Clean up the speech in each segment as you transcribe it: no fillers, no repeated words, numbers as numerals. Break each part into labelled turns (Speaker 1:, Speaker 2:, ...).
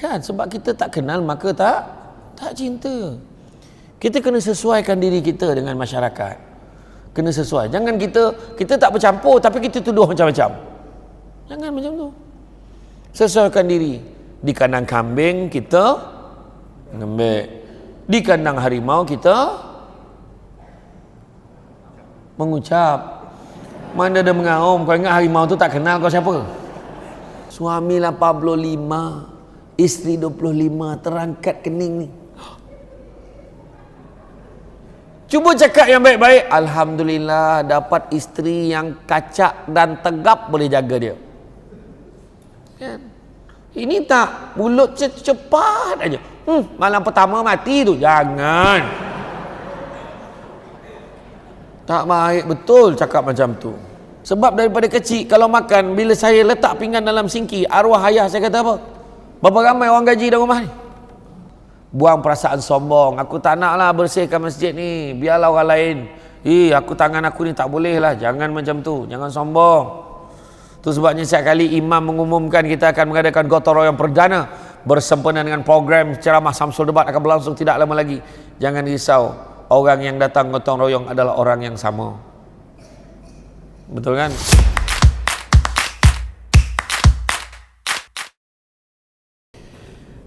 Speaker 1: Kan sebab kita tak kenal maka tak cinta. Kita kena sesuaikan diri kita dengan masyarakat. Kena sesuai. Jangan kita tak bercampur tapi kita tuduh macam-macam. Jangan macam tu. Sesuaikan diri. Di kandang kambing kita ngembek. Di kandang harimau kita mengucap. Mana ada mengaum. Kau ingat harimau tu tak kenal kau siapa? Suami 85, isteri 25, terangkat kening ni. Cuba cakap yang baik-baik. Alhamdulillah dapat isteri yang kacak dan tegap boleh jaga dia. Kan? Ini tak, mulut cepat aja. Malam pertama mati tu. Jangan. Tak baik betul cakap macam tu. Sebab daripada kecil kalau makan, bila saya letak pinggan dalam singki, arwah ayah saya kata apa? Berapa ramai orang gaji dalam rumah ni? Buang perasaan sombong. Aku tak naklah bersihkan masjid ni, biarlah orang lain. Aku tangan aku ni tak boleh lah. Jangan macam tu, jangan sombong. Tu sebabnya setiap kali imam mengumumkan kita akan mengadakan gotong royong perdana bersempena dengan program ceramah Samsul Debat akan berlangsung tidak lama lagi. Jangan risau, orang yang datang gotong royong adalah orang yang sama. Betul kan?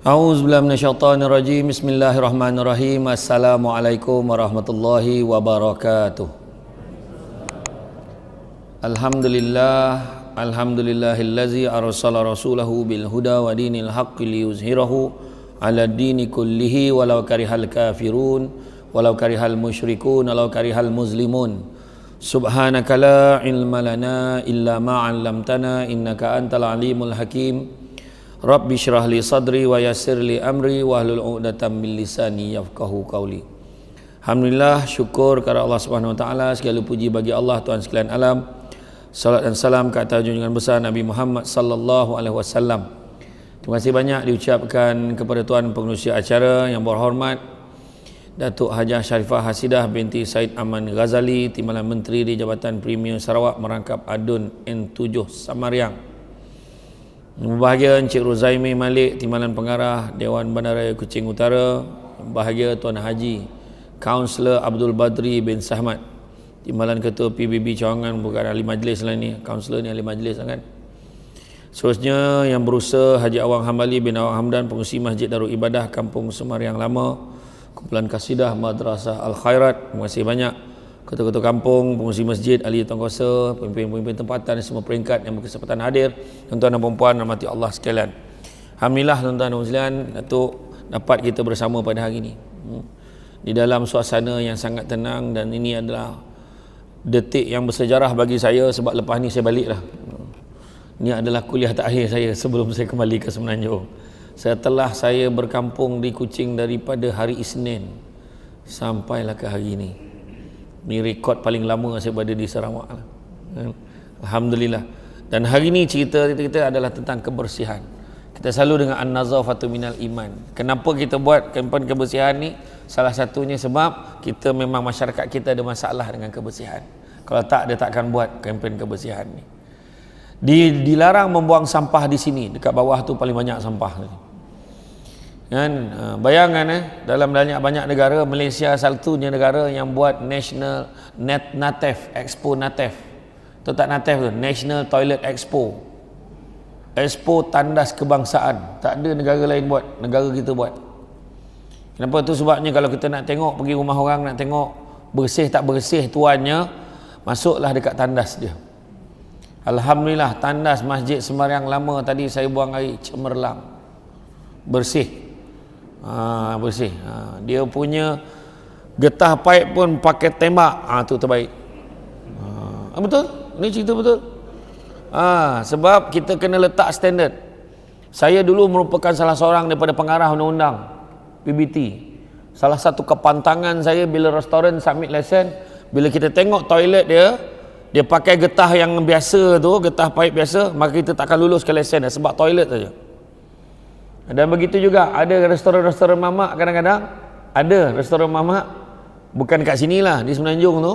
Speaker 1: A'udzubillahi minasyaitonirrajim. Bismillahirrahmanirrahim. Assalamualaikum warahmatullahi wabarakatuh. Alhamdulillahillazi arsala rasulahu bil huda wa dinil haqqi liyuzhirahu 'ala dini kullihi walau karihal kafirun walau karihal musyrikun walau karihal muslimun. Subhanaka la ilma lana illa ma 'allamtana innaka antal alimul hakim. Rabbi syrah li sadri wa yassir li amri wahlul 'uqdatam min lisani yafqahu qawli. Alhamdulillah, syukur kepada Allah Subhanahu wa taala, segala puji bagi Allah Tuhan sekalian alam. Salat dan salam ke atas junjungan besar Nabi Muhammad sallallahu alaihi wasallam. Terima kasih banyak diucapkan kepada tuan pengerusi acara yang berhormat Datuk Hajah Sharifah Hasidah binti Said Aman Ghazali, Timbalan Menteri di Jabatan Premier Sarawak merangkap Adun N7 Samariang. Berbahagia Encik Ruzaimi Malik, Timbalan Pengarah Dewan Bandaraya Kuching Utara. Berbahagia Tuan Haji Kaunselor Abdul Badri bin Sahmat, Timbalan Ketua PBB Cawangan, bukan ahli majlis lah ni, kaunselor ni ahli majlis kan. Seterusnya yang berusaha Haji Awang Hambali bin Awang Hamdan, pengurusi Masjid Darul Ibadah Kampung Semariang Lama, Kumpulan Kasidah Madrasah Al-Khairat. Terima kasih banyak ketua-ketua kampung, pengurusi masjid, ahli tuan-kuasa, pemimpin-pemimpin tempatan semua peringkat yang berkesempatan hadir, tuan-tuan dan puan-puan rahmati Allah sekalian. Alhamdulillah tuan-tuan dan sekalian, Datuk dapat kita bersama pada hari ini di dalam suasana yang sangat tenang, dan ini adalah detik yang bersejarah bagi saya sebab lepas ni saya balik lah. Ini adalah kuliah terakhir saya sebelum saya kembali ke Semenanjung. Setelah saya berkampung di Kuching daripada hari Isnin sampailah ke hari ini. Ini rekod paling lama saya berada di Sarawak lah. Alhamdulillah. Dan hari ini cerita kita adalah tentang kebersihan. Kita selalu dengan an-nazafatu minal iman. Kenapa kita buat kempen kebersihan ni? Salah satunya sebab kita memang masyarakat kita ada masalah dengan kebersihan. Kalau tak, dia takkan buat kempen kebersihan ni. Dilarang membuang sampah di sini. Dekat bawah tu paling banyak sampah. Kan? Bayangan dalam banyak negara, Malaysia satunya negara yang buat National NATEF, Expo NATEF. Itu tak NATEF tu, National Toilet Expo. Expo tandas kebangsaan. Tak ada negara lain buat, negara kita buat. Kenapa tu? Sebabnya kalau kita nak tengok, pergi rumah orang nak tengok bersih tak bersih tuannya, masuklah dekat tandas dia. Alhamdulillah, tandas Masjid Semariang Lama tadi saya buang air cemerlang, bersih. Bersih. Dia punya getah paip pun pakai tembak. Tu terbaik. Betul? Ini cerita betul. Sebab kita kena letak standard. Saya dulu merupakan salah seorang daripada pengarah undang-undang PBT. Salah satu kepantangan saya bila restoran submit lesen, bila kita tengok toilet dia pakai getah yang biasa tu, getah paip biasa, maka kita takkan luluskan lesen sebab toilet saja. Dan begitu juga ada restoran-restoran mamak, kadang-kadang ada restoran mamak bukan kat sinilah, di Semenanjung tu,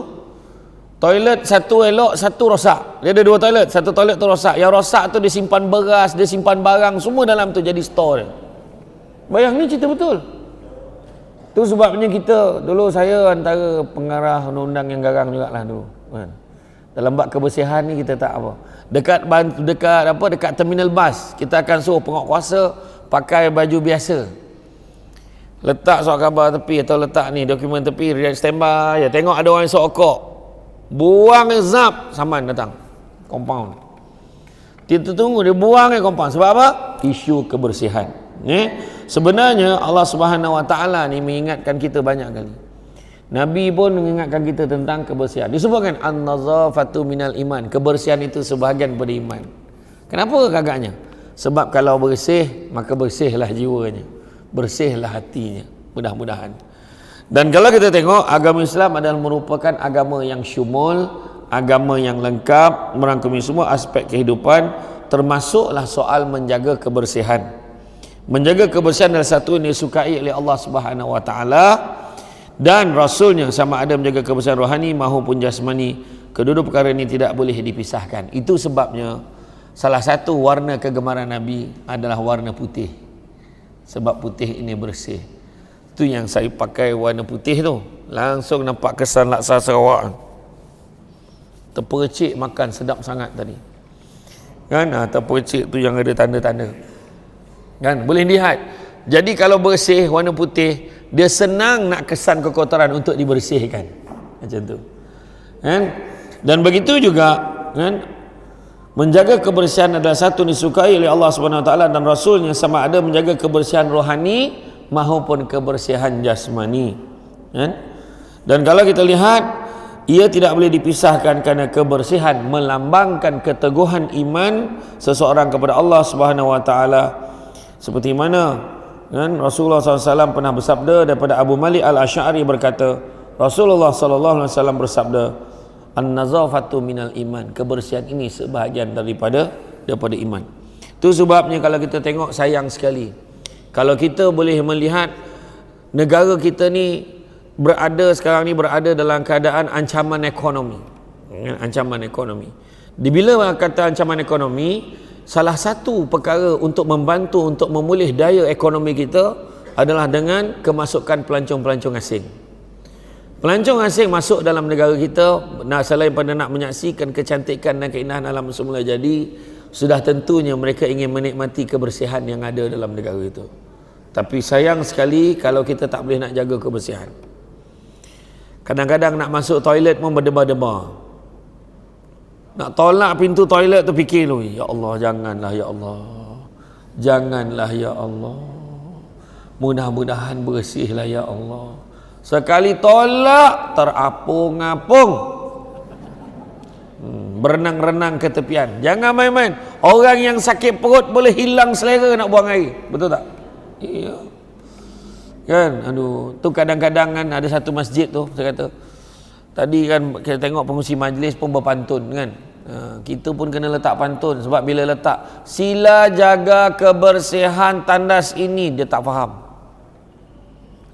Speaker 1: toilet satu elok, satu rosak. Dia ada dua toilet, satu toilet tu rosak. Yang rosak tu dia simpan beras, dia simpan barang semua dalam tu, jadi store dia. Bayang, ni cerita betul. Tu sebabnya kita, dulu saya antara pengarah undang-undang yang garang jugalah dulu kan. Dalam bab kebersihan ni kita tak apa. Dekat terminal bas, kita akan suruh penguatkuasa pakai baju biasa. Letak surat khabar tepi atau letak ni dokumen tepi, standby je. Tengok ada orang esok okok, buang zap, saman datang compound. Kita tunggu dia buang compound. Sebab apa? Isu kebersihan. Sebenarnya Allah Subhanahu Wa Taala ni mengingatkan kita banyak kali. Nabi pun mengingatkan kita tentang kebersihan. Disebutkan an-nazafatu minal iman. Kebersihan itu sebahagian daripada iman. Kenapa agaknya? Sebab kalau bersih, maka bersihlah jiwanya, bersihlah hatinya, mudah-mudahan. Dan kalau kita tengok, agama Islam adalah merupakan agama yang syumul, agama yang lengkap, merangkumi semua aspek kehidupan, termasuklah soal menjaga kebersihan. Menjaga kebersihan adalah satu yang disukai oleh Allah Subhanahu Wa Taala dan Rasulnya, sama ada menjaga kebersihan rohani maupun jasmani. Kedua perkara ini tidak boleh dipisahkan. Itu sebabnya salah satu warna kegemaran Nabi adalah warna putih. Sebab putih ini bersih. Itu yang saya pakai warna putih tu. Langsung nampak kesan laksa Sarawak. Terpercik makan sedap sangat tadi. Kan? Terpercik tu yang ada tanda-tanda. Kan? Boleh lihat. Jadi kalau bersih warna putih, dia senang nak kesan kekotoran untuk dibersihkan. Macam tu. Kan? Dan begitu juga, kan? Menjaga kebersihan adalah satu disukai oleh Allah Subhanahu Wa Taala dan Rasulnya, sama ada menjaga kebersihan rohani maupun kebersihan jasmani. Kan? Dan kalau kita lihat, ia tidak boleh dipisahkan kerana kebersihan melambangkan keteguhan iman seseorang kepada Allah Subhanahu Wa Taala. Seperti mana, kan, Rasulullah SAW pernah bersabda daripada Abu Malik Al-Asy'ari berkata, Rasulullah SAW bersabda, an-nazafatu minal iman. Kebersihan ini sebahagian daripada iman. Itu sebabnya kalau kita tengok, sayang sekali kalau kita boleh melihat negara kita ni sekarang ni berada dalam keadaan ancaman ekonomi. Ancaman ekonomi. Bila kata ancaman ekonomi, salah satu perkara untuk membantu untuk memulih daya ekonomi kita adalah dengan kemasukan pelancong-pelancong asing. Pelancong asing masuk dalam negara kita, selain pada nak menyaksikan kecantikan dan keindahan alam semula jadi, sudah tentunya mereka ingin menikmati kebersihan yang ada dalam negara itu. Tapi sayang sekali kalau kita tak boleh nak jaga kebersihan. Kadang-kadang nak masuk toilet pun berdebar-debar. Nak tolak pintu toilet tu fikir dulu, ya Allah, janganlah ya Allah, janganlah ya Allah, mudah-mudahan bersihlah ya Allah. Sekali tolak terapung-apung, berenang-renang ke tepian. Jangan main-main. Orang yang sakit perut boleh hilang selera nak buang air, betul tak? Iya kan. Aduh, tu kadang-kadang kan ada satu masjid tu, saya kata tadi kan kita tengok pengurusi majlis pun berpantun kan. Kita pun kena letak pantun. Sebab bila letak sila jaga kebersihan tandas ini, dia tak faham.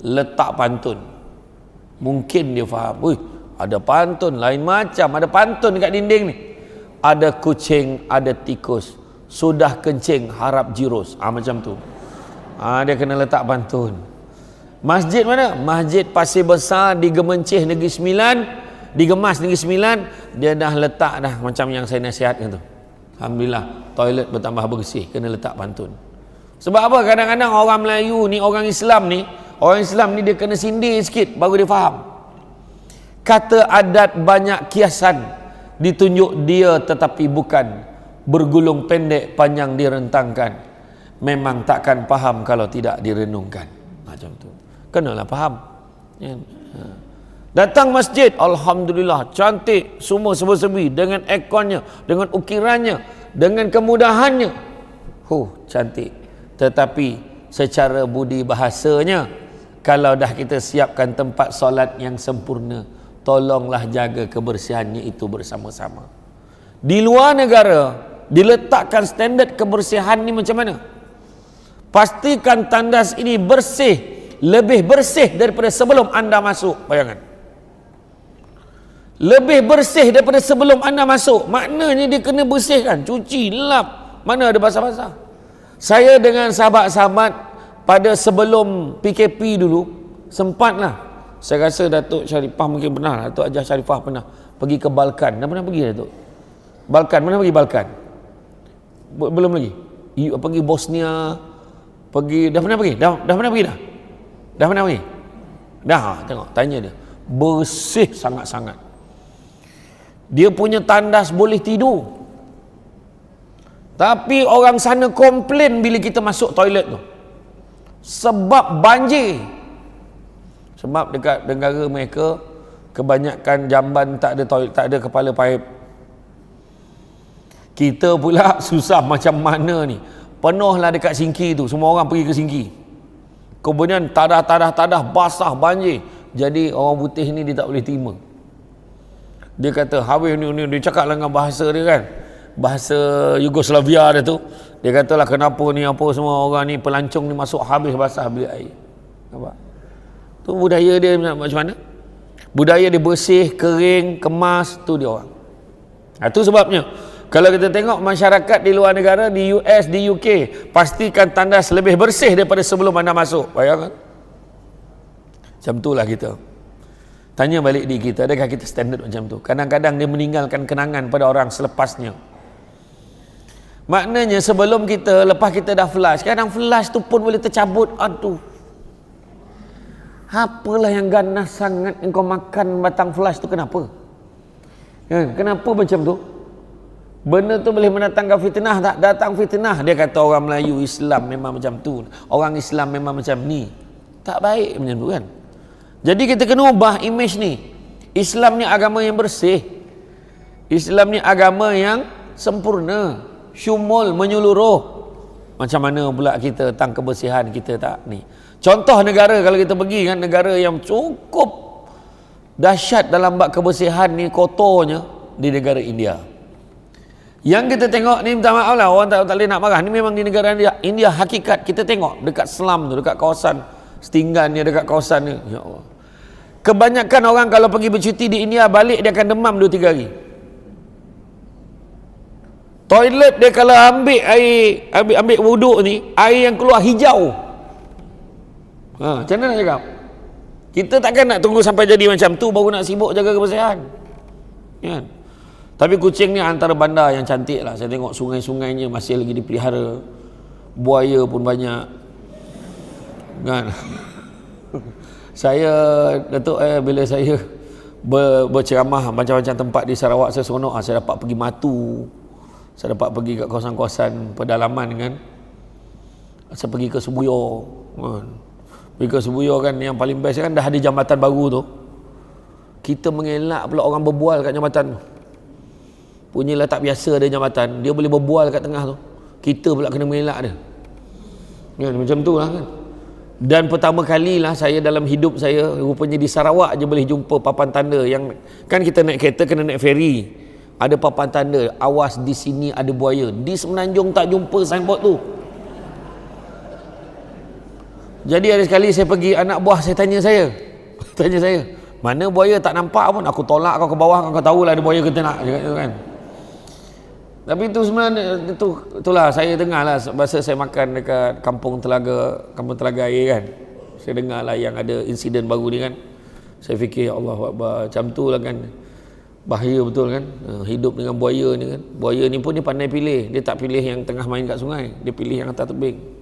Speaker 1: Letak pantun, mungkin dia faham. Wih, ada pantun lain macam. Ada pantun dekat dinding ni, ada kucing, ada tikus, sudah kencing harap jirus. Macam tu. Dia kena letak pantun. Masjid mana? Masjid Pasir Besar di Gemencih Negeri Sembilan, di Gemas Negeri Sembilan, dia dah letak dah macam yang saya nasihatkan tu. Alhamdulillah, toilet bertambah bersih, kena letak pantun. Sebab apa? Kadang-kadang orang Melayu ni, orang Islam ni dia kena sindir sikit baru dia faham. Kata adat banyak kiasan, ditunjuk dia tetapi bukan, bergulung pendek panjang direntangkan, memang takkan faham kalau tidak direnungkan. Macam tu. Kenalah faham. Datang masjid, alhamdulillah, cantik, semua serba-serbi, dengan airconnya, dengan ukirannya, dengan kemudahannya. Cantik. Tetapi secara budi bahasanya, kalau dah kita siapkan tempat solat yang sempurna, tolonglah jaga kebersihannya itu bersama-sama. Di luar negara diletakkan standard kebersihan ni macam mana? Pastikan tandas ini bersih, lebih bersih daripada sebelum anda masuk. Bayangkan, lebih bersih daripada sebelum anda masuk. Maknanya dia kena bersihkan, cuci, lap, mana ada basah-basah. Saya dengan sahabat-sahabat pada sebelum PKP dulu, sempatlah, saya rasa Datuk Sharifah mungkin pernah, Datuk Hajah Sharifah pernah pergi ke Balkan. Dah pernah pergi Datuk? Balkan, pernah pergi Balkan? Belum lagi? Pergi Bosnia, dah pernah pergi? Dah pernah pergi dah? Dah pernah pergi? Dah, tengok, tanya dia. Bersih sangat-sangat. Dia punya tandas boleh tidur. Tapi orang sana komplain bila kita masuk toilet tu. Sebab banjir. Sebab dekat negara mereka kebanyakan jamban tak ada toilet, tak ada kepala paip. Kita pula susah macam mana ni. Penuhlah dekat Singki tu, semua orang pergi ke Singki. Kemudian tadah basah banjir. Jadi orang putih ni dia tak boleh terima. Dia kata habis ni dia cakap dengan bahasa dia kan, bahasa Yugoslavia dia tu. Dia katalah kenapa ni apa semua orang ni pelancong ni masuk habis basah bilik air. Nampak? Tu budaya dia macam mana? Budaya dia bersih, kering, kemas, tu dia orang. Tu sebabnya kalau kita tengok masyarakat di luar negara, di US, di UK, pastikan tandas lebih bersih daripada sebelum anda masuk. Bayangkan. Macam itulah kita. Tanya balik diri kita, adakah kita standard macam tu? Kadang-kadang dia meninggalkan kenangan pada orang selepasnya. Maknanya sebelum kita, lepas kita dah flush, kadang flush tu pun boleh tercabut. Aduh. Apalah yang ganas sangat engkau makan batang flush tu, kenapa? Kenapa macam tu? Benda tu boleh mendatangkan fitnah tak? Datang fitnah. Dia kata orang Melayu, Islam memang macam tu. Orang Islam memang macam ni. Tak baik macam tu kan? Jadi kita kena ubah image ni. Islam ni agama yang bersih. Islam ni agama yang sempurna, syumul, menyeluruh. Macam mana pula kita tentang kebersihan kita tak ni? Contoh negara, kalau kita pergi kan, negara yang cukup dahsyat dalam bab kebersihan ni, kotornya, di negara India. Yang kita tengok ni, minta maaf lah, orang tak boleh nak marah, ni memang di negara India hakikat. Kita tengok dekat slum tu, dekat kawasan setinggan ni, dekat kawasan ni, ya Allah, kebanyakan orang kalau pergi bercuti di India, balik dia akan demam 2-3 hari. Toilet dia kalau ambil air, ambil wuduk ni, air yang keluar hijau. Macam mana nak cakap? Kita takkan nak tunggu sampai jadi macam tu baru nak sibuk jaga kebersihan, kan? Tapi Kuching ni antara bandar yang cantik lah. Saya tengok sungai-sungainya masih lagi dipelihara, buaya pun banyak, kan? Saya Datuk bila saya berceramah macam-macam tempat di Sarawak, saya seronok lah. Saya dapat pergi Matu, saya dapat pergi kat kawasan-kawasan pedalaman kan. Saya pergi ke Sebuyo kan. Pergi ke Sebuyo kan, yang paling best kan, dah ada jambatan baru tu. Kita mengelak pula orang berbual kat jambatan tu. Punyalah tak biasa ada jambatan, dia boleh berbual kat tengah tu. Kita pula kena mengelak dia. Kan, macam tu lah kan. Dan pertama kalilah saya dalam hidup saya, rupanya di Sarawak je boleh jumpa papan tanda yang, kan kita naik kereta kena naik feri. Ada papan tanda, awas di sini ada buaya. Di Semenanjung tak jumpa signboard tu. Jadi ada sekali saya pergi, anak buah saya tanya saya, mana buaya tak nampak pun, aku tolak kau ke bawah, kau tahulah ada buaya kita nak, kan. Tapi itu sebenarnya, itulah saya dengar lah, masa saya makan dekat kampung Telaga Air kan, saya dengar lah yang ada insiden baru ni kan. Saya fikir, Allah Akbar, macam tu lah kan, bahaya betul kan, hidup dengan buaya ni kan. Buaya ni pun dia pandai pilih, dia tak pilih yang tengah main kat sungai, dia pilih yang atas tebing.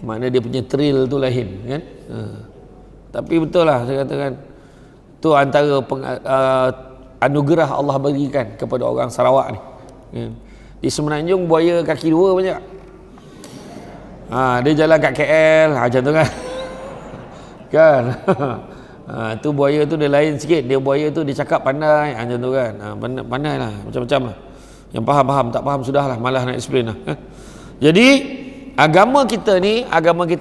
Speaker 1: Mana dia punya thrill tu lain kan. Tapi betul lah saya katakan, tu antara anugerah Allah berikan kepada orang Sarawak ni. Di Semenanjung buaya kaki 2 banyak. Dia jalan kat KL macam tu kan. Kan. Tu buaya tu dia lain sikit. Dia buaya tu dia cakap pandai macam tu kan. Pandai lah, macam-macam lah. Yang faham, tak faham sudahlah, malah nak explain lah. Jadi agama kita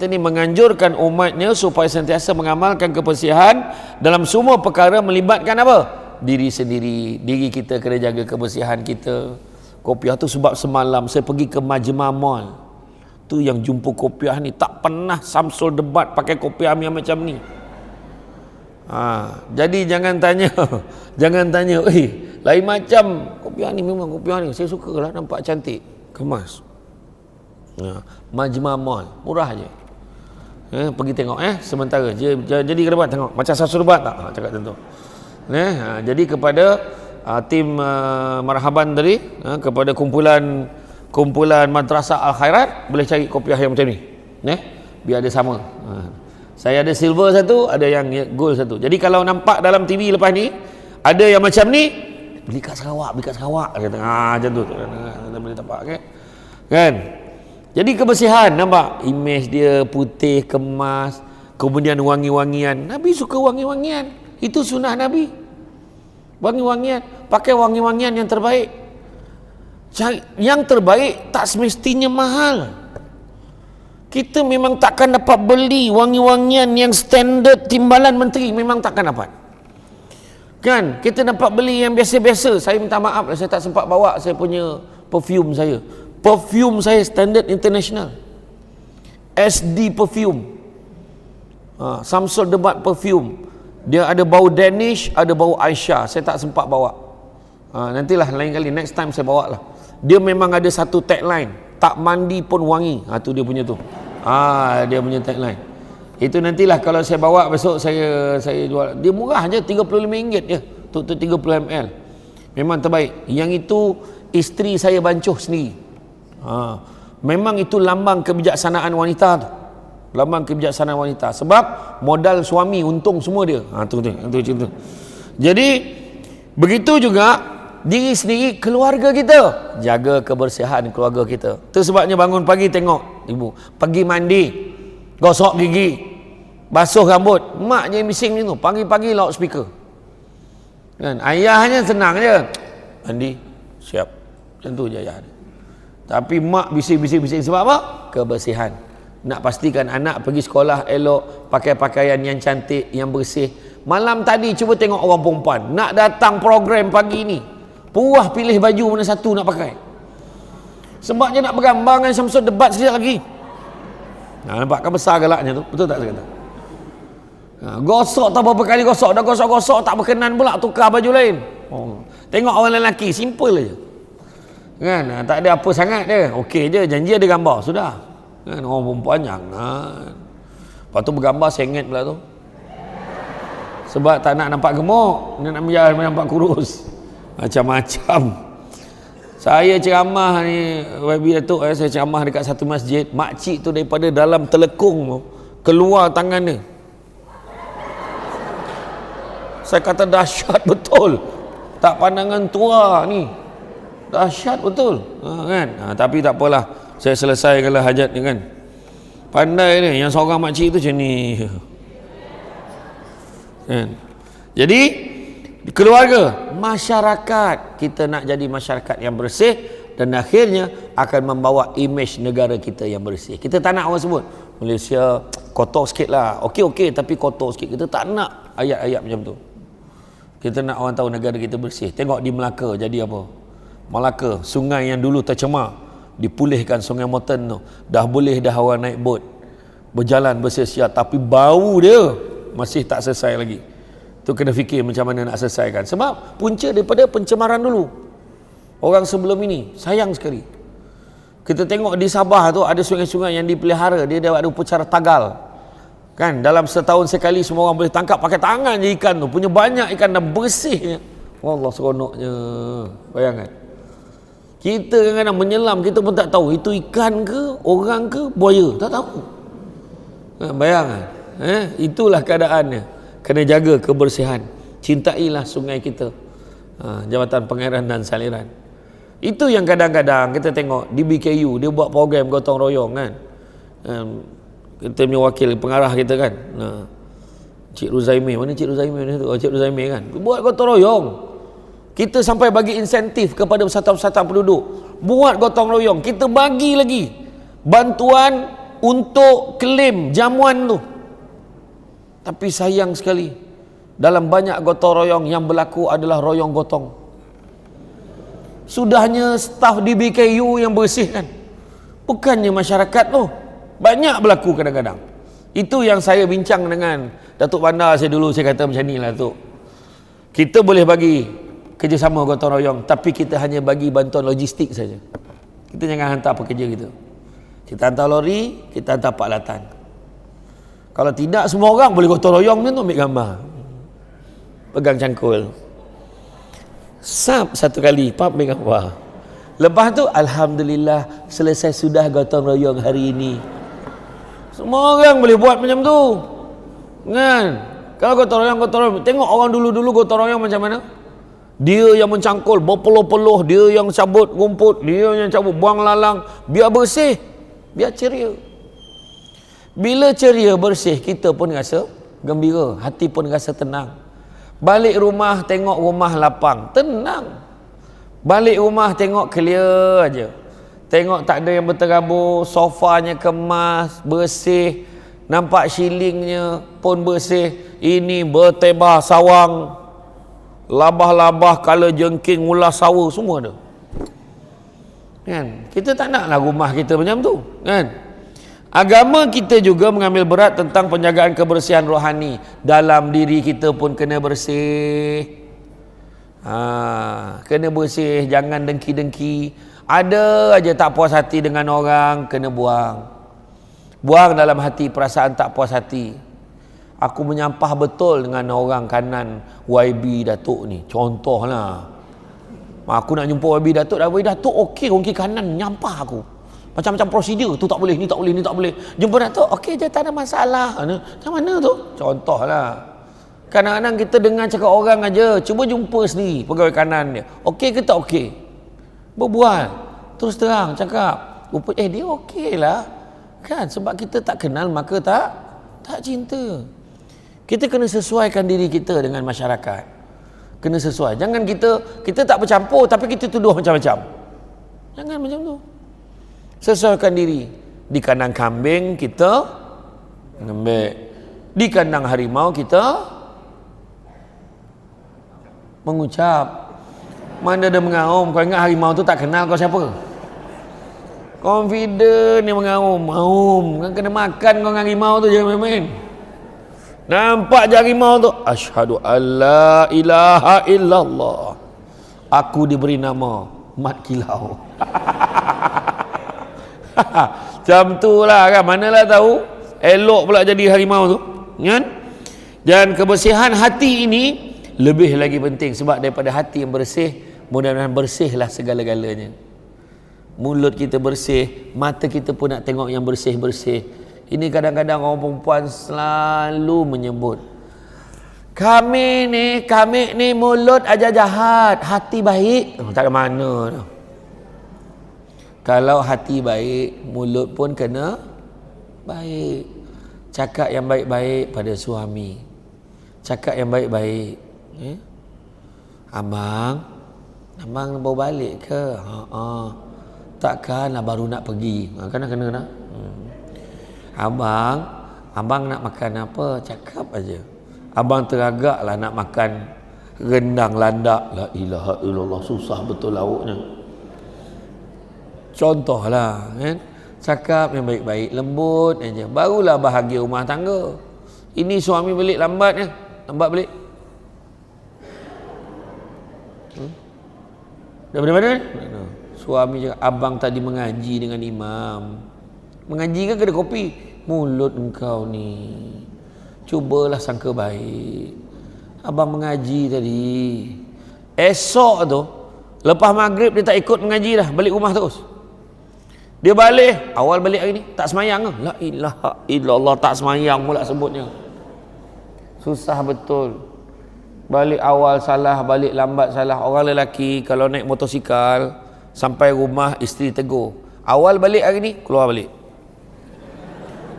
Speaker 1: ni menganjurkan umatnya supaya sentiasa mengamalkan kebersihan dalam semua perkara, melibatkan apa? Diri sendiri. Diri kita kena jaga kebersihan kita. Kopiah tu sebab semalam saya pergi ke Majma Mall. Tu yang jumpa kopiah ni, tak pernah Samsul debat pakai kopiah yang macam ni. Jadi jangan tanya, lain macam kopiah ni, memang kopiah ni saya sukalah, nampak cantik, kemas. Majma Mall, murah je. Pergi tengok sementara. Jadi ke depan tengok macam Sasurbat tak? Cakap tentu. Jadi kepada tim marhaban tadi, kepada kumpulan Madrasah Al Khairat, boleh cari kopiah yang macam ni. Biar ada sama. Saya ada silver satu, ada yang gold satu. Jadi kalau nampak dalam TV lepas ni ada yang macam ni, beli kat Sarawak kata. Macam tu. Kita boleh nampak kan? Jadi kebersihan, nampak imej dia putih, kemas, kemudian wangi-wangian. Nabi suka wangi-wangian. Itu sunnah Nabi. Wangi-wangian, pakai wangi-wangian yang terbaik. Yang terbaik tak semestinya mahal. Kita memang takkan dapat beli wangi-wangian yang standard timbalan menteri, memang takkan dapat. Kan? Kita dapat beli yang biasa-biasa. Saya minta maaf, saya tak sempat bawa saya punya perfume saya. Perfume saya standard international, SD perfume, Samsul Debat perfume. Dia ada bau Danish, ada bau Aisyah. Saya tak sempat bawa. Nantilah lain kali, next time saya bawa lah. Dia memang ada satu tagline, tak mandi pun wangi. Tu dia punya tu. Dia punya tagline. Itu nantilah kalau saya bawa besok saya jual. Dia murah je, RM35 je untuk 30 ml. Memang terbaik. Yang itu isteri saya bancuh sendiri. Memang itu lambang kebijaksanaan wanita tu. Lambang kebijaksanaan wanita. Sebab modal suami untung semua dia. Tu. Jadi begitu juga diri sendiri, keluarga kita. Jaga kebersihan keluarga kita. Itu sebabnya bangun pagi tengok ibu pergi mandi, gosok gigi, basuh rambut. Mak je bising macam tu. Pagi-pagi loud speaker. Kan? Ayahnya senang je. Mandi, siap. Macam tu je ayah dia. Tapi mak bising-bising sebab apa? Kebersihan. Nak pastikan anak pergi sekolah elok, pakai pakaian yang cantik, yang bersih. Malam tadi cuba tengok orang perempuan nak datang program pagi ni, puas pilih baju mana satu nak pakai. Sebabnya nak bergambar dengan Samsul Debat sekejap lagi. Nampak kan besar galaknya tu? Betul tak saya kata? Gosok tak berapa kali gosok, dah gosok-gosok tak berkenan pula, tukar baju lain. Tengok orang lelaki, simple aja. Kan? Tak ada apa sangat dia. Okey je, janji ada gambar, sudah. Kan? Orang perempuan jangan. Lepas tu bergambar sengit pula tu. Sebab tak nak nampak gemuk, nak nampak kurus. Macam-macam. Saya ceramah ni, YB Datuk, saya ceramah dekat satu masjid. Makcik tu daripada dalam telekung tu keluar tangan dia. Saya kata dahsyat betul. Tak pandangan tua ni. Dahsyat betul. Kan? Tapi tak apalah. Saya selesaikanlah hajat ni kan. Pandai ni. Yang seorang makcik tu macam ni. Kan? Jadi, keluarga, masyarakat. Kita nak jadi masyarakat yang bersih. Dan akhirnya akan membawa imej negara kita yang bersih. Kita tak nak orang sebut Malaysia kotor sikit lah. Okey, tapi kotor sikit. Kita tak nak ayat-ayat macam tu. Kita nak orang tahu negara kita bersih. Tengok di Melaka jadi apa? Melaka, sungai yang dulu tercemar, dipulihkan Sungai Moten tu. Dah boleh dah orang naik bot, berjalan bersia-sia, tapi bau dia masih tak selesai lagi. Tu kena fikir macam mana nak selesaikan. Sebab punca daripada pencemaran dulu. Orang sebelum ini, sayang sekali. Kita tengok di Sabah tu ada sungai-sungai yang dipelihara, dia ada upacara tagal. Kan, dalam setahun sekali semua orang boleh tangkap pakai tangan je ikan tu. Punya banyak ikan dan bersihnya. Allah seronoknya. Bayangkan. Kita kadang-kadang menyelam, kita pun tak tahu itu ikan ke, orang ke, buaya. Tak tahu. Bayangkan. Itulah keadaannya. Kena jaga kebersihan. Cintailah sungai kita. Jabatan Pengairan dan Saliran. Itu yang kadang-kadang kita tengok di BKU, dia buat program gotong royong kan. Kita punya wakil pengarah kita kan. Cik Ruzaimi, mana Cik Ruzaimi tu? Cik Ruzaimi kan. Buat gotong royong. Kita sampai bagi insentif kepada peserta-peserta penduduk. Buat gotong royong. Kita bagi lagi bantuan untuk klaim jamuan tu. Tapi sayang sekali, dalam banyak gotong royong yang berlaku adalah royong gotong. Sudahnya staf di BKU yang bersihkan, bukannya masyarakat tu. Banyak berlaku kadang-kadang. Itu yang saya bincang dengan Datuk Bandar saya dulu. Saya kata macam ni lah Datuk, kita boleh bagi kerjasama gotong royong, tapi kita hanya bagi bantuan logistik saja. Kita jangan hantar pekerja kita. Kita hantar lori, kita hantar peralatan. Kalau tidak, semua orang boleh gotong royong ni tu ambil gambar. Pegang cangkul. Sap satu kali, pap ambil gambar. Lepas tu, alhamdulillah, selesai sudah gotong royong hari ini. Semua orang boleh buat macam tu. Kan? Kalau gotong royong, tengok orang dulu-dulu gotong royong macam mana? Dia yang mencangkul berpeluh-peluh, dia yang cabut rumput, dia yang cabut buang lalang, biar bersih, biar ceria. Bila ceria bersih, kita pun rasa gembira, hati pun rasa tenang. Balik rumah tengok rumah lapang, tenang. Balik rumah tengok clear aja. Tengok tak ada yang berterabur, sofanya kemas, bersih, nampak shillingnya pun bersih. Ini bertebah sawang, labah-labah, kala jengking, ulas sawa, semua ada. Kan? Kita tak naklah rumah kita macam tu, kan? Agama kita juga mengambil berat tentang penjagaan kebersihan rohani. Dalam diri kita pun kena bersih. Kena bersih, jangan dengki-dengki. Ada aja tak puas hati dengan orang, kena buang. Buang dalam hati perasaan tak puas hati. Aku menyampah betul dengan orang kanan YB Datuk ni. Contohlah. Aku nak jumpa YB Datuk, YB Datuk okey, orang kiri kanan nyampah aku. Macam-macam prosedur, tu tak boleh, ni tak boleh, ni tak boleh. Jumpa Datuk, okey je, tak ada masalah. Macam mana tu? Contohlah. Kadang-kadang kita dengar cakap orang aja, cuba jumpa sendiri pegawai kanan dia. Okey ke tak okey? Berbual. Terus terang cakap, dia okey lah. Kan? Sebab kita tak kenal, maka tak cinta. Kita kena sesuaikan diri kita dengan masyarakat. Kena sesuai. Jangan kita tak bercampur, tapi kita tuduh macam-macam. Jangan macam tu. Sesuaikan diri. Di kandang kambing kita ngembek, di kandang harimau kita mengucap. Mana ada mengaum? Kau ingat harimau tu tak kenal kau siapa? Confident ni mengaum. Kau kena makan kau dengan harimau tu, jangan main-main. Nampak je harimau tu, asyhadu alla ilaha illallah, aku diberi nama Mat Kilau. Macam tu lah kan, manalah tahu elok pula jadi harimau tu, kan? Dan kebersihan hati ini lebih lagi penting, sebab daripada hati yang bersih, mudah-mudahan bersihlah segala-galanya. Mulut kita bersih, mata kita pun nak tengok yang bersih-bersih. Ini kadang-kadang orang perempuan selalu menyebut, kami ni mulut aja jahat, hati baik. Tak ada mana tu. Kalau hati baik, mulut pun kena baik. Cakap yang baik-baik pada suami. Cakap yang baik-baik. Abang baru balik ke? Takkanlah baru nak pergi. Kena. Abang nak makan apa? Cakap aja. Abang teragaklah nak makan rendang landak. La ilaha illallah, susah betul lauknya. Contohlah, kan? Cakap yang baik-baik, lembut aja. Barulah bahagia rumah tangga. Ini suami balik lambat ya? Lambat balik. Daripada mana? Suami cakap, abang tadi mengaji dengan imam. Mengaji ke kedai kopi? Mulut engkau ni, cubalah sangka baik. Abang mengaji tadi. Esok tu, lepas maghrib dia tak ikut mengaji dah, balik rumah terus. Dia balik, awal balik hari ni tak semayang ke? La ilaha illallah, tak semayang pula sebutnya. Susah betul. Balik awal salah, balik lambat salah. Orang lelaki kalau naik motosikal sampai rumah isteri tegur, awal balik hari ni, keluar balik.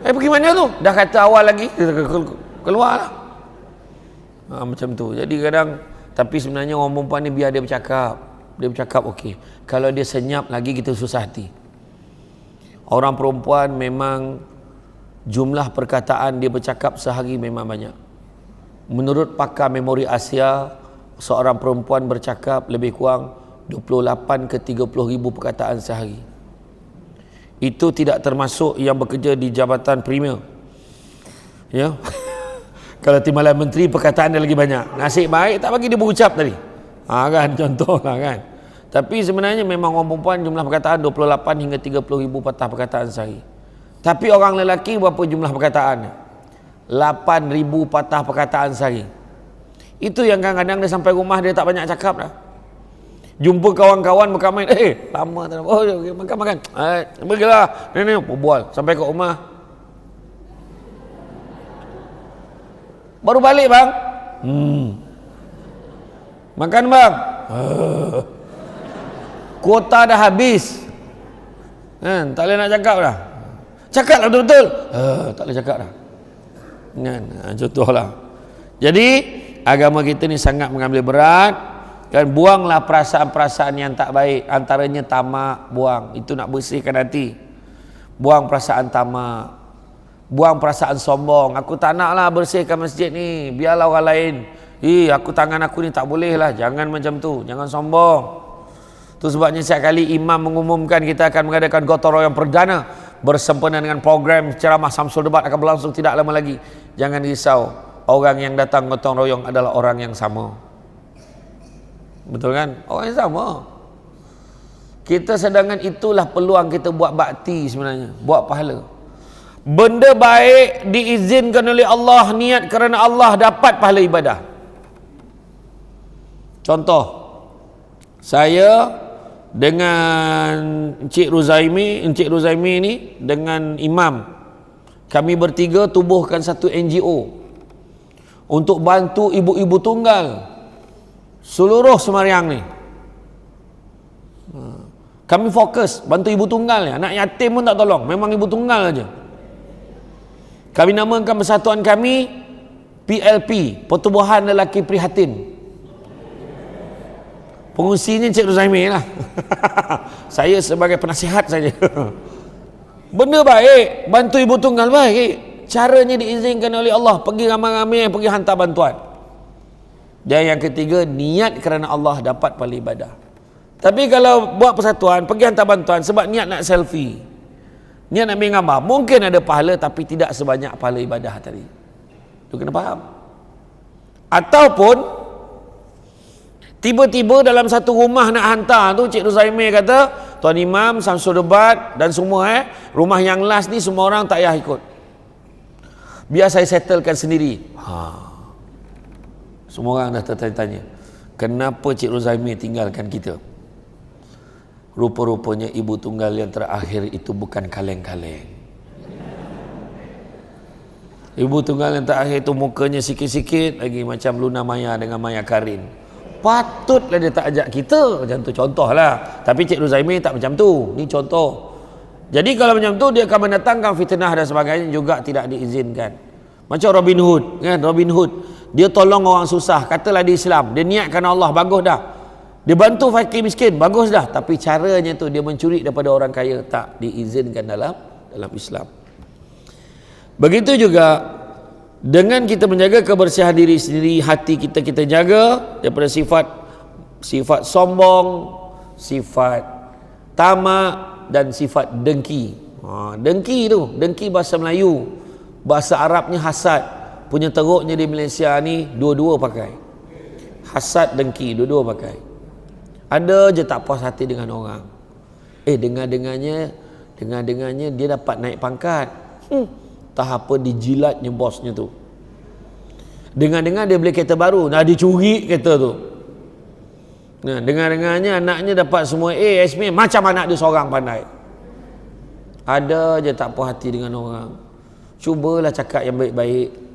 Speaker 1: Pergi mana tu? Dah kata awal lagi, keluar lah. Macam tu. Jadi kadang, tapi sebenarnya orang perempuan ni biar dia bercakap. Dia bercakap okey. Kalau dia senyap lagi, kita susah hati. Orang perempuan memang jumlah perkataan dia bercakap sehari memang banyak. Menurut pakar memori Asia, seorang perempuan bercakap lebih kurang 28 ke 30 ribu perkataan sehari. Itu tidak termasuk yang bekerja di jabatan premier. Ya. Kalau timbalan menteri, perkataan dia lagi banyak. Nasib baik tak bagi dia berucap tadi. Kan contohlah kan. Tapi sebenarnya memang orang perempuan jumlah perkataan 28 hingga 30 ribu patah perkataan sehari. Tapi orang lelaki berapa jumlah perkataan? 8,000 patah perkataan sehari. Itu yang kadang-kadang dia sampai rumah dia tak banyak cakap dah. Jumpa kawan-kawan makan main, lama tak ada. Oh, okay, makan. Pergilah. Ni berbual sampai ke rumah. Baru balik bang. Makan bang. Kuota dah habis. Tak boleh nak cakap dah. Cakap lah betul-betul. Tak boleh cakap dah. Contohlah. Jadi agama kita ni sangat mengambil berat. Kan, buanglah perasaan-perasaan yang tak baik. Antaranya tamak, buang. Itu nak bersihkan hati. Buang perasaan tamak, buang perasaan sombong. Aku tak nak lah bersihkan masjid ni, biarlah orang lain. Aku tangan aku ni tak boleh lah. Jangan macam tu, jangan sombong. Tu sebabnya setiap kali imam mengumumkan kita akan mengadakan gotong royong perdana bersempena dengan program ceramah Samsul Debat akan berlangsung tidak lama lagi. Jangan risau, orang yang datang gotong royong adalah orang yang sama. Betul kan? Orang yang sama. Kita sedangkan itulah peluang kita buat bakti sebenarnya, buat pahala. Benda baik diizinkan oleh Allah, niat kerana Allah dapat pahala ibadah. Contoh, saya dengan Encik Ruzaimi ni dengan imam, kami bertiga tubuhkan satu NGO untuk bantu ibu-ibu tunggal seluruh Semariang ni. Kami fokus bantu ibu tunggal ni. Anak yatim pun tak tolong, memang ibu tunggal aja. Kami namakan persatuan kami PLP, Pertubuhan Lelaki Prihatin. Pengusinya Encik Ruzaimi lah. Saya sebagai penasihat saja. Benda baik, bantu ibu tunggal baik. Caranya diizinkan oleh Allah, pergi ramai-ramai, pergi hantar bantuan. Dan yang ketiga, niat kerana Allah dapat pahala ibadah. Tapi kalau buat persatuan, pergi hantar bantuan sebab niat nak selfie, niat nak ambil gambar, mungkin ada pahala tapi tidak sebanyak pahala ibadah tadi. Itu kena faham. Ataupun tiba-tiba dalam satu rumah nak hantar tu, Cik Ruzaimi kata, Tuan Imam, Samsul Debat dan semua rumah yang last ni semua orang tak payah ikut, biar saya settlekan sendiri. Semua orang dah tertanya-tanya, kenapa Cik Ruzaimi tinggalkan kita? Rupa-rupanya ibu tunggal yang terakhir itu bukan kaleng-kaleng. Ibu tunggal yang terakhir itu mukanya sikit-sikit lagi macam Luna Maya dengan Maya Karin. Patutlah dia tak ajak kita. Macam tu contohlah. Tapi Cik Ruzaimi tak macam tu. Ni contoh. Jadi kalau macam tu dia akan mendatangkan fitnah dan sebagainya, juga tidak diizinkan. Macam Robin Hood kan? Robin Hood dia tolong orang susah, katalah di Islam, dia niatkan Allah, bagus dah. Dia bantu fakir miskin, bagus dah. Tapi caranya tu dia mencuri daripada orang kaya, tak diizinkan dalam Islam. Begitu juga dengan kita menjaga kebersihan diri sendiri, hati kita jaga daripada sifat sombong, sifat tamak dan sifat dengki. Dengki tu, dengki bahasa Melayu, bahasa Arabnya hasad. Punya teruknya di Malaysia ni dua-dua pakai. Hasad, dengki, dua-dua pakai. Ada je tak puas hati dengan orang. Dengar-dengarnya dia dapat naik pangkat. Tak apa dijilatnya bosnya tu. Dengar-dengar dia beli kereta baru, dia curi kereta tu. Dengar-dengarnya anaknya dapat semua A, SME, macam anak dia seorang pandai. Ada je tak puas hati dengan orang. Cubalah cakap yang baik-baik.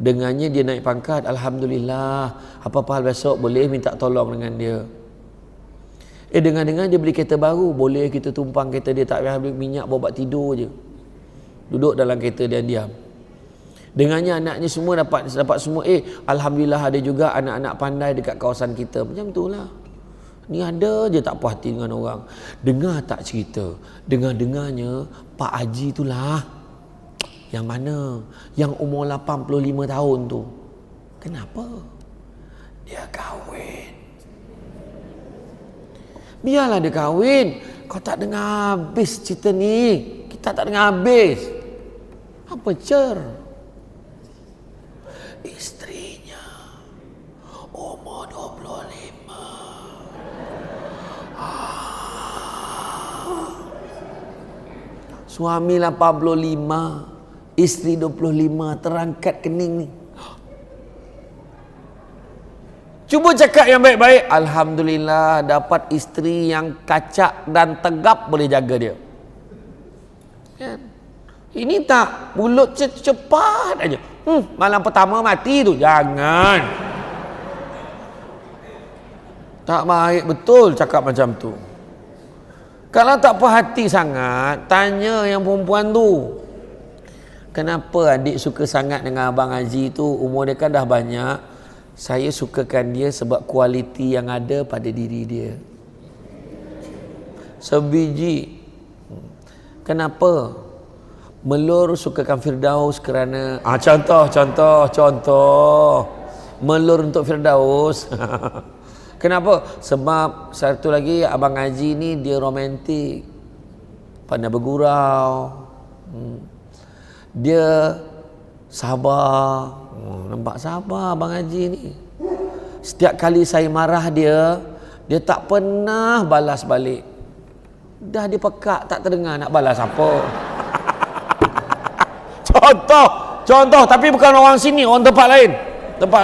Speaker 1: Dengannya dia naik pangkat, alhamdulillah, apa-apa hal besok boleh minta tolong dengan dia. Dengar-dengar dia beli kereta baru, boleh kita tumpang kereta dia, tak payah beli minyak, bawa buat tidur je, duduk dalam kereta dia diam. Dengannya anaknya semua dapat semua alhamdulillah, ada juga anak-anak pandai dekat kawasan kita. Macam itulah. Ni ada je tak puas hati dengan orang. Dengar tak cerita, dengar-dengarnya Pak Haji itulah. Yang mana? Yang umur 85 tahun tu. Kenapa? Dia kahwin. Biarlah dia kahwin. Kau tak dengar habis cerita ni. Kita tak dengar habis. Apa cer? Istrinya umur 25. Suami 85. Isteri 25 terangkat kening ni. Cuba cakap yang baik-baik. Alhamdulillah dapat isteri yang kacak dan tegap, boleh jaga dia. Kan? Ini tak, mulut cepat aja. Malam pertama mati tu. Jangan. Tak baik betul cakap macam tu. Kalau tak puas hati sangat, tanya yang perempuan tu. Kenapa adik suka sangat dengan Abang Haji tu? Umur dia kan dah banyak. Saya sukakan dia sebab kualiti yang ada pada diri dia. Sebiji. Kenapa? Melur sukakan Firdaus kerana contoh. Melur untuk Firdaus. Kenapa? Sebab satu lagi Abang Haji ni dia romantik. Pandai bergurau. Dia sabar. Nampak sabar Abang Haji ni. Setiap kali saya marah dia tak pernah balas balik. Dah dia pekak, tak terdengar nak balas apa. Contoh, tapi bukan orang sini, orang tempat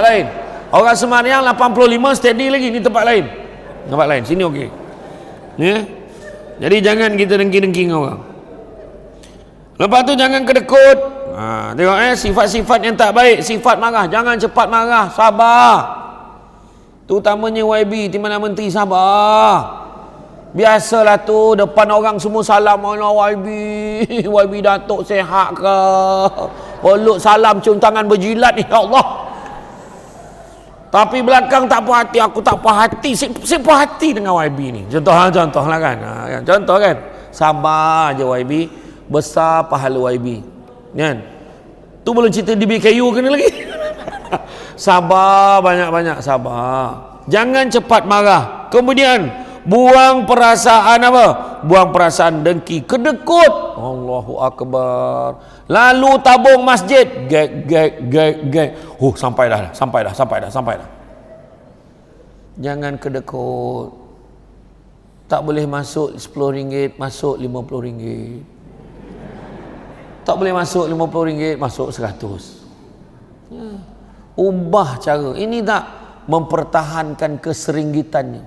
Speaker 1: lain. Orang Semariang 85 steady lagi, ni tempat lain. Sini okey. Ya. Jadi jangan kita dengki-dengki orang. Lepas tu jangan kedekut. Tengok sifat-sifat yang tak baik, sifat marah, jangan cepat marah, sabar. Terutamanya YB, Timbalan Menteri, sabar. Biasalah tu depan orang semua salam, mana YB Datuk sihat ke? Peluk salam, cium tangan berjilat, ya Allah. Tapi belakang tak puas hati, aku tak puas hati. Saya puas hati dengan YB ni. Contoh lah kan. Contoh kan. Sabar je YB, besar pahala YB. Kan? Tu belum cerita DBKU kena lagi. Sabar, banyak-banyak sabar. Jangan cepat marah. Kemudian buang perasaan apa? Buang perasaan dengki, kedekut. Allahu Akbar. Lalu tabung masjid. Gek. Sampai dah. Jangan kedekut. Tak boleh masuk RM10, masuk RM50. Tak boleh masuk RM50, masuk RM100. Ya. Ubah cara. Ini tak mempertahankan keseringgitannya.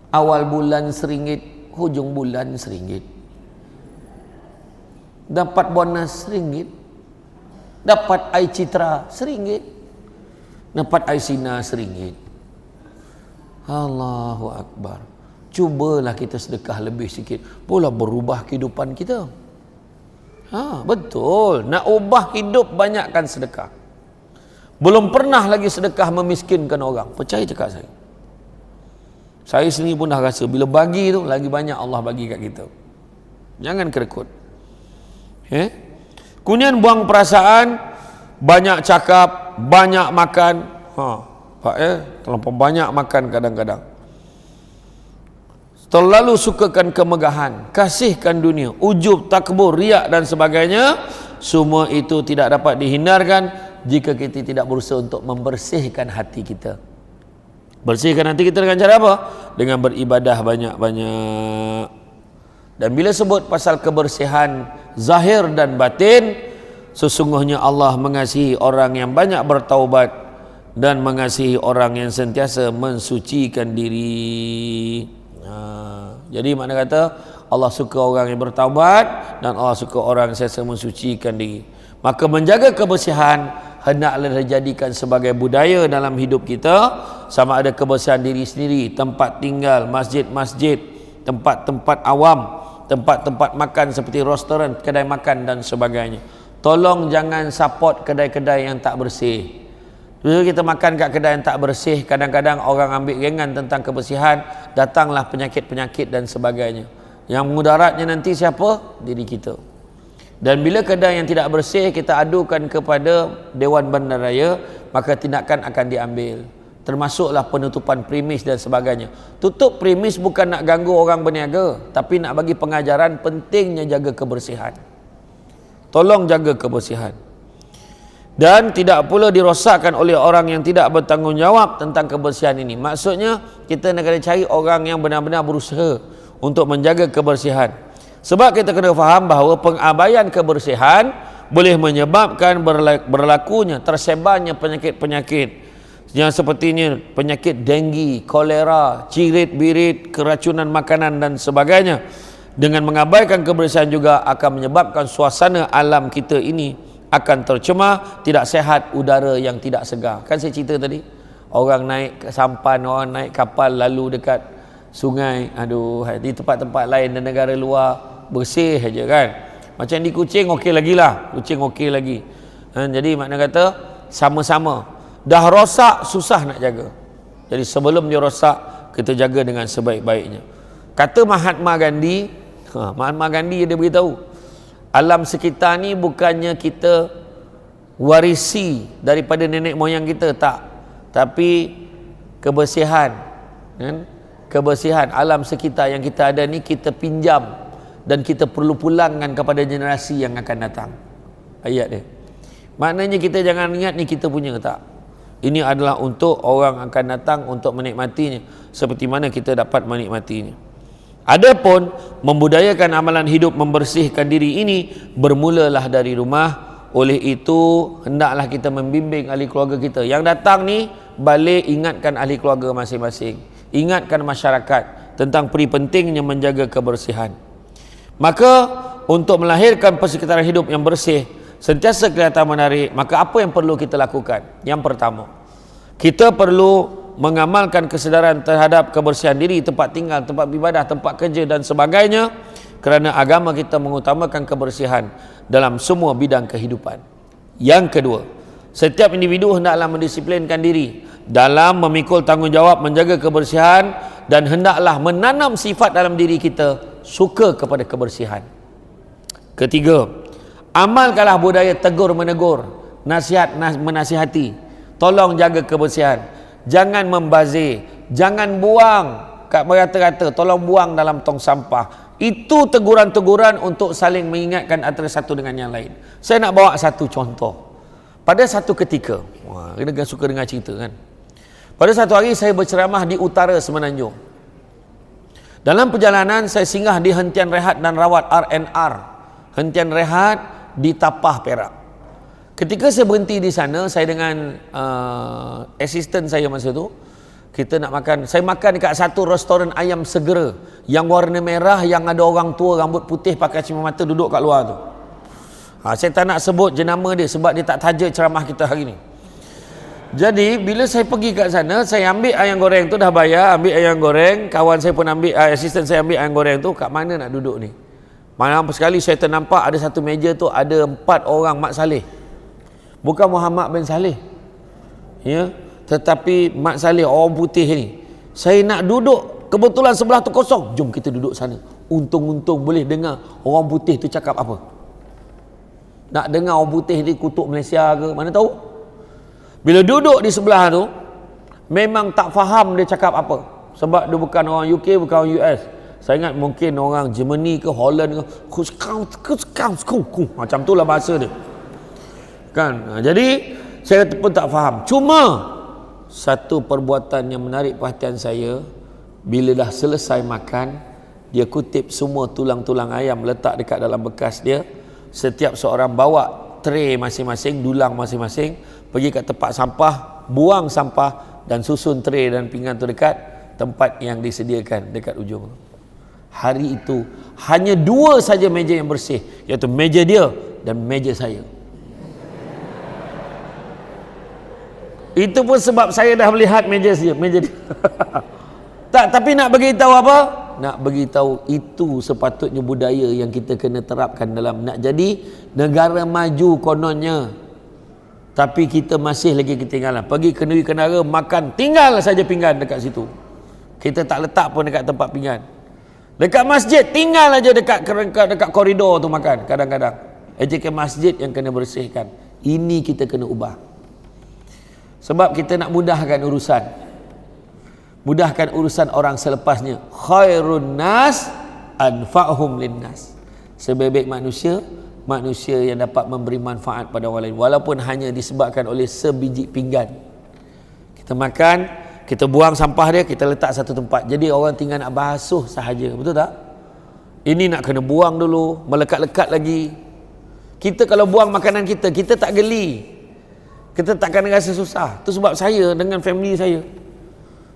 Speaker 1: Awal bulan RM1, hujung bulan RM1. Dapat bonus RM1. Dapat air citra RM1. Dapat air sinar RM1. Allahu Akbar. Cubalah kita sedekah lebih sikit. Pula berubah kehidupan kita. Betul. Nak ubah hidup, banyakkan sedekah. Belum pernah lagi sedekah memiskinkan orang. Percaya cakap saya. Saya sendiri pun dah rasa bila bagi tu lagi banyak Allah bagi kat kita. Jangan kerekut. Kemudian buang perasaan, banyak cakap, banyak makan. Terlalu banyak makan kadang-kadang. Terlalu sukakan kemegahan, kasihkan dunia, ujub, takbur, riak dan sebagainya. Semua itu tidak dapat dihindarkan jika kita tidak berusaha untuk membersihkan hati kita. Bersihkan hati kita dengan cara apa? Dengan beribadah banyak-banyak. Dan bila sebut pasal kebersihan zahir dan batin, sesungguhnya Allah mengasihi orang yang banyak bertaubat dan mengasihi orang yang sentiasa mensucikan diri. Jadi makna kata Allah suka orang yang bertaubat dan Allah suka orang yang sentiasa mensucikan diri. Maka menjaga kebersihan hendaklah dijadikan sebagai budaya dalam hidup kita, sama ada kebersihan diri sendiri, tempat tinggal, masjid-masjid, tempat-tempat awam, tempat-tempat makan seperti restoran, kedai makan dan sebagainya. Tolong jangan support kedai-kedai yang tak bersih. Bila kita makan kat kedai yang tak bersih, kadang-kadang orang ambil gengan tentang kebersihan, datanglah penyakit-penyakit dan sebagainya. Yang mudaratnya nanti siapa? Diri kita. Dan bila kedai yang tidak bersih kita adukan kepada Dewan Bandaraya, maka tindakan akan diambil. Termasuklah penutupan premis dan sebagainya. Tutup premis bukan nak ganggu orang berniaga, tapi nak bagi pengajaran pentingnya jaga kebersihan. Tolong jaga kebersihan. Dan tidak pula dirosakkan oleh orang yang tidak bertanggungjawab tentang kebersihan ini. Maksudnya kita nak kena cari orang yang benar-benar berusaha untuk menjaga kebersihan. Sebab kita kena faham bahawa pengabaian kebersihan boleh menyebabkan berlakunya tersebarnya penyakit-penyakit yang sepertinya penyakit denggi, kolera, cirit-birit, keracunan makanan dan sebagainya. Dengan mengabaikan kebersihan juga akan menyebabkan suasana alam kita ini akan tercemar, tidak sehat, udara yang tidak segar. Kan saya cerita tadi, orang naik ke sampan, orang naik kapal lalu dekat sungai, aduh, di tempat-tempat lain dan negara luar bersih saja kan. Macam di Kuching okey lagi lah, Kuching okey lagi. Jadi makna kata sama-sama. Dah rosak susah nak jaga. Jadi sebelum dia rosak, kita jaga dengan sebaik-baiknya. Kata Mahatma Gandhi, Mahatma Gandhi dia beritahu, alam sekitar ni bukannya kita warisi daripada nenek moyang kita, tak. Tapi kebersihan, kan? Kebersihan alam sekitar yang kita ada ni kita pinjam dan kita perlu pulangkan kepada generasi yang akan datang. Ayat dia. Maknanya kita jangan ingat ni kita punya, tak. Ini adalah untuk orang akan datang untuk menikmatinya seperti mana kita dapat menikmatinya. Adapun membudayakan amalan hidup membersihkan diri ini bermulalah dari rumah. Oleh itu hendaklah kita membimbing ahli keluarga kita. Yang datang ni balik ingatkan ahli keluarga masing-masing, ingatkan masyarakat tentang pentingnya menjaga kebersihan. Maka untuk melahirkan persekitaran hidup yang bersih sentiasa kelihatan menarik, maka apa yang perlu kita lakukan? Yang pertama, kita perlu mengamalkan kesedaran terhadap kebersihan diri, tempat tinggal, tempat ibadah, tempat kerja dan sebagainya, kerana agama kita mengutamakan kebersihan dalam semua bidang kehidupan. Yang kedua, setiap individu hendaklah mendisiplinkan diri dalam memikul tanggungjawab menjaga kebersihan dan hendaklah menanam sifat dalam diri kita suka kepada kebersihan. Ketiga, amalkanlah budaya tegur menegur, nasihat menasihati. Tolong jaga kebersihan. Jangan membazir, jangan buang kat merata-rata, tolong buang dalam tong sampah. Itu teguran-teguran untuk saling mengingatkan antara satu dengan yang lain. Saya nak bawa satu contoh. Pada satu ketika, kita suka dengar cerita kan. Pada satu hari saya berceramah di utara Semenanjung. Dalam perjalanan saya singgah di hentian rehat dan rawat RNR, hentian rehat di Tapah, Perak. Ketika saya berhenti di sana, saya dengan asisten saya masa tu, kita nak makan. Saya makan dekat satu restoran ayam segera yang warna merah, yang ada orang tua rambut putih pakai kacamata duduk kat luar tu. Saya tak nak sebut jenama dia sebab dia tak taja ceramah kita hari ni. Jadi bila saya pergi kat sana, saya ambil ayam goreng tu, dah bayar, ambil ayam goreng, kawan saya pun ambil, asisten saya ambil ayam goreng tu. Kat mana nak duduk ni? Malam sekali saya ternampak ada satu meja tu ada 4 orang Mat Saleh. Bukan Muhammad bin Saleh, ya, tetapi Mat Saleh, orang putih ni. Saya nak duduk, kebetulan sebelah tu kosong. Jom kita duduk sana. Untung-untung boleh dengar orang putih tu cakap apa. Nak dengar orang putih ni kutuk Malaysia ke, mana tahu. Bila duduk di sebelah tu, memang tak faham dia cakap apa. Sebab dia bukan orang UK, bukan orang US. Saya ingat mungkin orang Germany ke Holland ke, macam tu lah bahasa dia. Kan? Jadi saya pun tak faham. Cuma satu perbuatan yang menarik perhatian saya, bila dah selesai makan, dia kutip semua tulang-tulang ayam letak dekat dalam bekas dia. Setiap seorang bawa tray masing-masing, dulang masing-masing, pergi kat tempat sampah, buang sampah dan susun tray dan pinggan tu dekat tempat yang disediakan dekat ujung. Hari itu hanya 2 saja meja yang bersih, iaitu meja dia dan meja saya. Itu pun sebab saya dah melihat meja dia. Tak, tapi nak bagi tahu apa? Nak bagi tahu itu sepatutnya budaya yang kita kena terapkan dalam nak jadi negara maju kononnya. Tapi kita masih lagi ketinggalan. Pergi ke negeri kenara, makan tinggal saja pinggan dekat situ. Kita tak letak pun dekat tempat pinggan. Dekat masjid tinggal aja dekat koridor tu makan kadang-kadang. Ejekan masjid yang kena bersihkan. Ini kita kena ubah. Sebab kita nak mudahkan urusan. Mudahkan urusan orang selepasnya. Khairun nas anfa'hum linnas. Sebaik-baik manusia, manusia yang dapat memberi manfaat pada orang lain, walaupun hanya disebabkan oleh sebiji pinggan. Kita makan, kita buang sampah dia, kita letak satu tempat. Jadi orang tinggal nak basuh sahaja. Betul tak? Ini nak kena buang dulu, melekat-lekat lagi. Kita kalau buang makanan kita, kita tak geli. Kita takkan rasa susah. Itu sebab saya dengan family saya,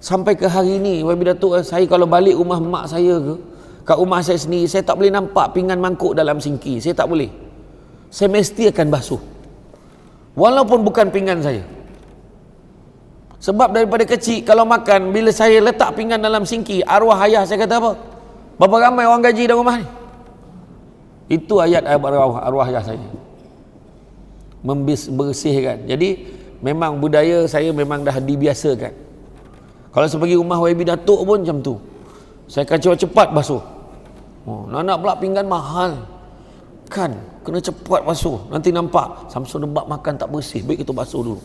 Speaker 1: sampai ke hari ini, Wabi Datuk, saya kalau balik rumah mak saya ke, kat rumah saya sendiri, saya tak boleh nampak pinggan mangkuk dalam sinki. Saya tak boleh. Saya mesti akan basuh. Walaupun bukan pinggan saya. Sebab daripada kecil, kalau makan, bila saya letak pinggan dalam sinki, arwah ayah saya kata apa? Berapa ramai orang gaji dalam rumah ni? Itu ayat arwah ayah saya. Membersihkan. Jadi, memang budaya saya memang dah dibiasakan. Kalau saya pergi rumah YB Datuk pun macam tu. Saya akan cepat-cepat basuh. Nak pula pinggan mahal. Kan, kena cepat basuh. Nanti nampak, Samsul Debak makan tak bersih. Baik kita basuh dulu.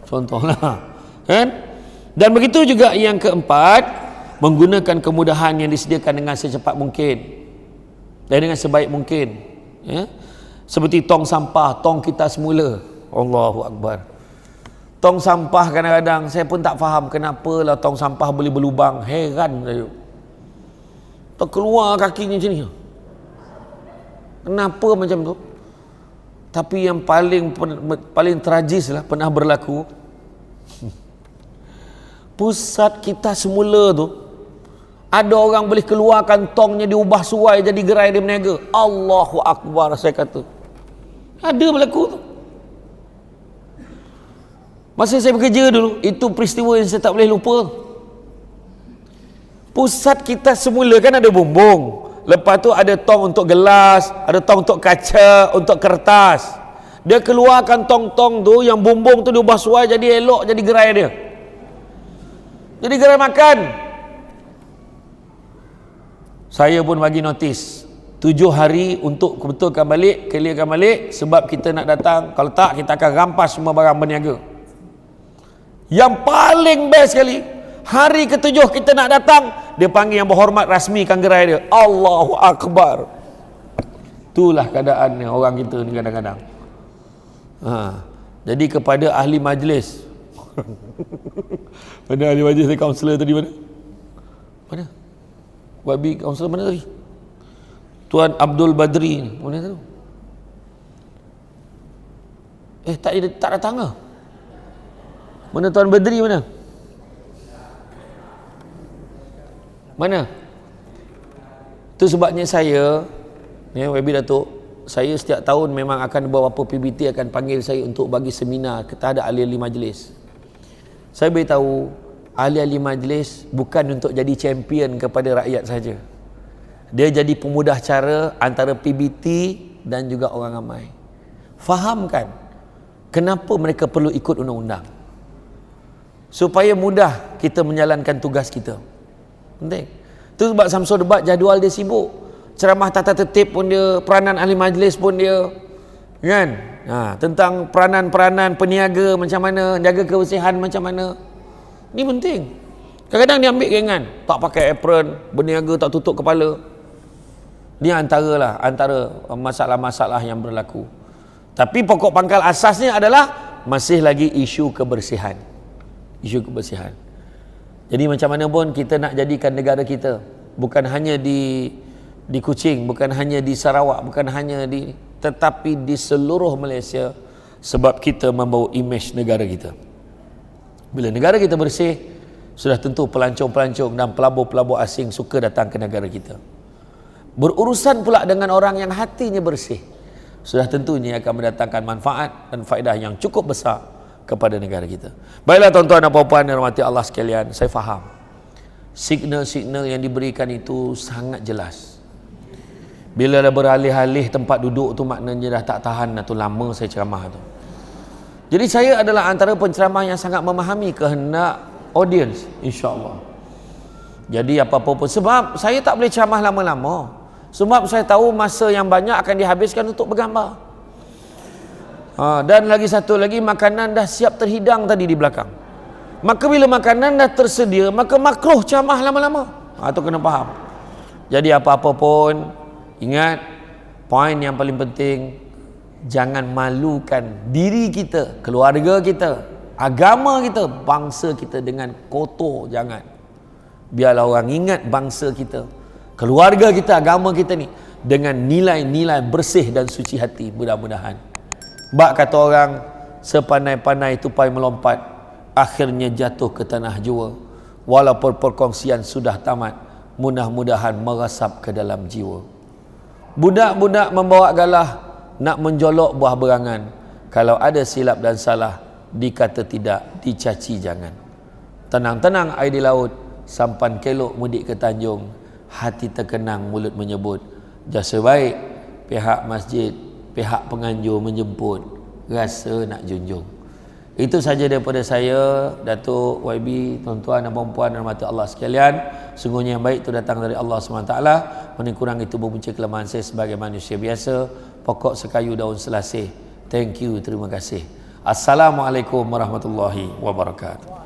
Speaker 1: Contohlah. Kan? Dan begitu juga yang keempat, menggunakan kemudahan yang disediakan dengan secepat mungkin dan dengan sebaik mungkin, ya? Seperti tong sampah, tong kita semula. Allahu Akbar. Tong sampah kadang-kadang saya pun tak faham kenapa lah tong sampah boleh berlubang. Heran saya. Terkeluar kakinya macam ni. Kenapa macam tu? Tapi yang paling tragis lah pernah berlaku. Pusat kita semula tu, ada orang boleh keluarkan tongnya, diubah suai jadi gerai dia berniaga. Allahu Akbar, saya kata. Ada berlaku tu. Masa saya bekerja dulu, itu peristiwa yang saya tak boleh lupa. Pusat kita semula kan ada bumbung. Lepas tu ada tong untuk gelas, ada tong untuk kaca, untuk kertas. Dia keluarkan tong-tong tu, yang bumbung tu diubah suai jadi elok, jadi gerai dia. Jadi gerai makan. Saya pun bagi notis 7 hari untuk betulkan balik, clearkan balik, sebab kita nak datang. Kalau tak, kita akan rampas semua barang berniaga. Yang paling best sekali, hari ke-7 kita nak datang, dia panggil yang berhormat rasmikan gerai dia. Allahu Akbar. Itulah keadaannya orang kita ni kadang-kadang. Jadi kepada ahli majlis mana ahli majlis ni, kaunselor tadi mana? Mana? Wabi kaunselor mana tadi? Tuan Abdul Badri ni, mana tu? Tak datang ke? Mana Tuan Badri mana? Mana? Itu sebabnya saya, Wabi Datuk, saya setiap tahun memang akan beberapa PBT akan panggil saya untuk bagi seminar kepada ahli-ahli majlis. Saya beritahu, ahli-ahli majlis bukan untuk jadi champion kepada rakyat saja. Dia jadi pemudah cara antara PBT dan juga orang ramai. Fahamkan kenapa mereka perlu ikut undang-undang, supaya mudah kita menjalankan tugas kita. Penting. Itu sebab Samsul Debak jadual dia sibuk. Ceramah tata tertib pun dia, peranan ahli majlis pun dia, kan? Tentang peranan-peranan peniaga macam mana, jaga kebersihan macam mana. Ini penting. Kadang-kadang dia ambil ringan, tak pakai apron, berniaga tak tutup kepala. Dia antara masalah-masalah yang berlaku. Tapi pokok pangkal asasnya adalah masih lagi isu kebersihan. Isu kebersihan. Jadi macam mana pun kita nak jadikan negara kita, bukan hanya di Kuching, bukan hanya di Sarawak, bukan hanya tetapi di seluruh Malaysia, sebab kita membawa imej negara kita. Bila negara kita bersih, sudah tentu pelancong-pelancong dan pelabur-pelabur asing suka datang ke negara kita. Berurusan pula dengan orang yang hatinya bersih, sudah tentunya akan mendatangkan manfaat dan faedah yang cukup besar kepada negara kita. Baiklah tuan-tuan dan puan-puan yang dirahmati Allah sekalian, saya faham signal-signal yang diberikan itu sangat jelas. Bila dah beralih-alih tempat duduk tu, maknanya dah tak tahan dah tu, lama saya ceramah tu. Jadi saya adalah antara penceramah yang sangat memahami kehendak audience, insya-Allah. Jadi apa-apa pun, sebab saya tak boleh ceramah lama-lama, sebab saya tahu masa yang banyak akan dihabiskan untuk bergambar. Dan lagi satu lagi, makanan dah siap terhidang tadi di belakang. Maka bila makanan dah tersedia, maka makruh ceramah lama-lama. Itu kena faham. Jadi apa-apa pun, ingat, poin yang paling penting, jangan malukan diri kita, keluarga kita, agama kita, bangsa kita dengan kotor. Jangan. Biarlah orang ingat bangsa kita. keluarga kita, agama kita ni dengan nilai-nilai bersih dan suci hati. Mudah-mudahan. Bak kata orang, sepandai-pandai tupai melompat, akhirnya jatuh ke tanah jua. Walaupun perkongsian sudah tamat, mudah-mudahan meresap ke dalam jiwa. Budak-budak membawa galah nak menjolok buah berangan. Kalau ada silap dan salah, dikata tidak, dicaci jangan. Tenang-tenang air di laut, sampan kelok mudik ke Tanjung. Hati terkenang, mulut menyebut, jasa baik pihak masjid, pihak penganjur menjemput, rasa nak junjung. Itu saja daripada saya, Datuk YB, tuan-tuan dan puan-puan dan mata Allah sekalian. Sungguhnya yang baik itu datang dari Allah SWT. Paling kurang itu berpunca kelemahan saya sebagai manusia biasa. Pokok sekayu daun selasih. Thank you, terima kasih. Assalamualaikum warahmatullahi wabarakatuh.